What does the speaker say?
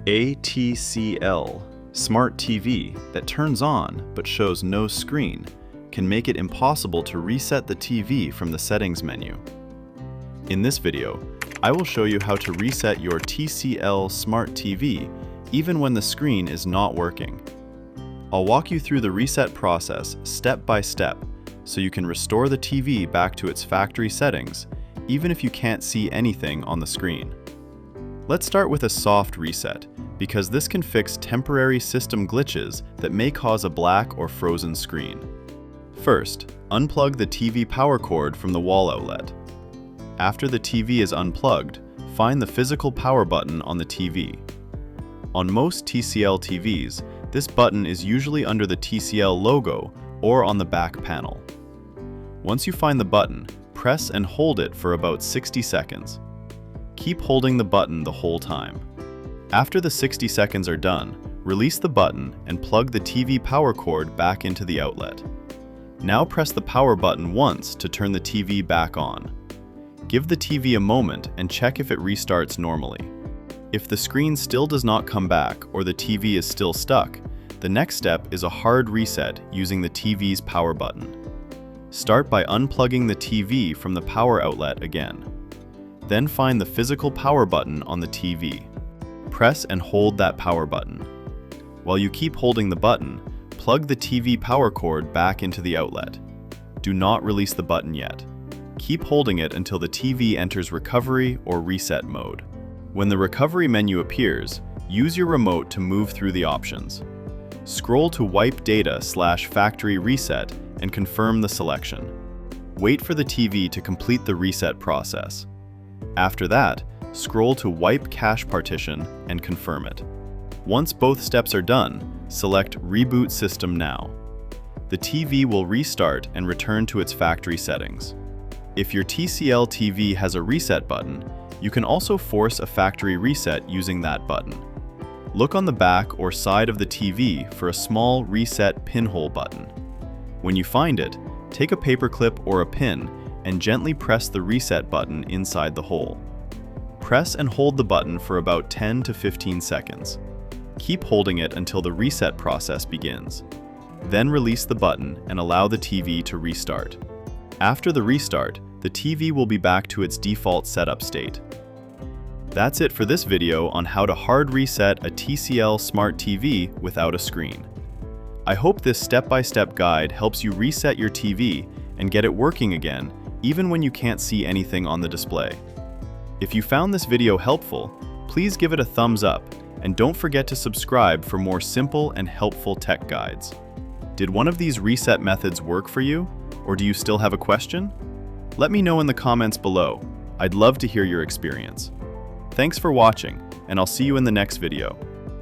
A TCL Smart TV that turns on but shows no screen can make it impossible to reset the TV from the settings menu. In this video, I will show you how to reset your TCL Smart TV even when the screen is not working. I'll walk you through the reset process step by step so you can restore the TV back to its factory settings even if you can't see anything on the screen. Let's start with a soft reset, because this can fix temporary system glitches that may cause a black or frozen screen. First, unplug the TV power cord from the wall outlet. After the TV is unplugged, find the physical power button on the TV. On most TCL TVs, this button is usually under the TCL logo or on the back panel. Once you find the button, press and hold it for about 60 seconds. Keep holding the button the whole time. After the 60 seconds are done, release the button and plug the TV power cord back into the outlet. Now press the power button once to turn the TV back on. Give the TV a moment and check if it restarts normally. If the screen still does not come back or the TV is still stuck, the next step is a hard reset using the TV's power button. Start by unplugging the TV from the power outlet again. Then find the physical power button on the TV. Press and hold that power button. While you keep holding the button, plug the TV power cord back into the outlet. Do not release the button yet. Keep holding it until the TV enters recovery or reset mode. When the recovery menu appears, use your remote to move through the options. Scroll to Wipe Data/Factory Reset and confirm the selection. Wait for the TV to complete the reset process. After that, scroll to Wipe Cache Partition and confirm it. Once both steps are done, select Reboot System Now. The TV will restart and return to its factory settings. If your TCL TV has a reset button, you can also force a factory reset using that button. Look on the back or side of the TV for a small reset pinhole button. When you find it, take a paperclip or a pin and gently press the reset button inside the hole. Press and hold the button for about 10 to 15 seconds. Keep holding it until the reset process begins. Then release the button and allow the TV to restart. After the restart, the TV will be back to its default setup state. That's it for this video on how to hard reset a TCL Smart TV without a screen. I hope this step-by-step guide helps you reset your TV and get it working again, even when you can't see anything on the display. If you found this video helpful, please give it a thumbs up and don't forget to subscribe for more simple and helpful tech guides. Did one of these reset methods work for you, or do you still have a question? Let me know in the comments below. I'd love to hear your experience. Thanks for watching, and I'll see you in the next video.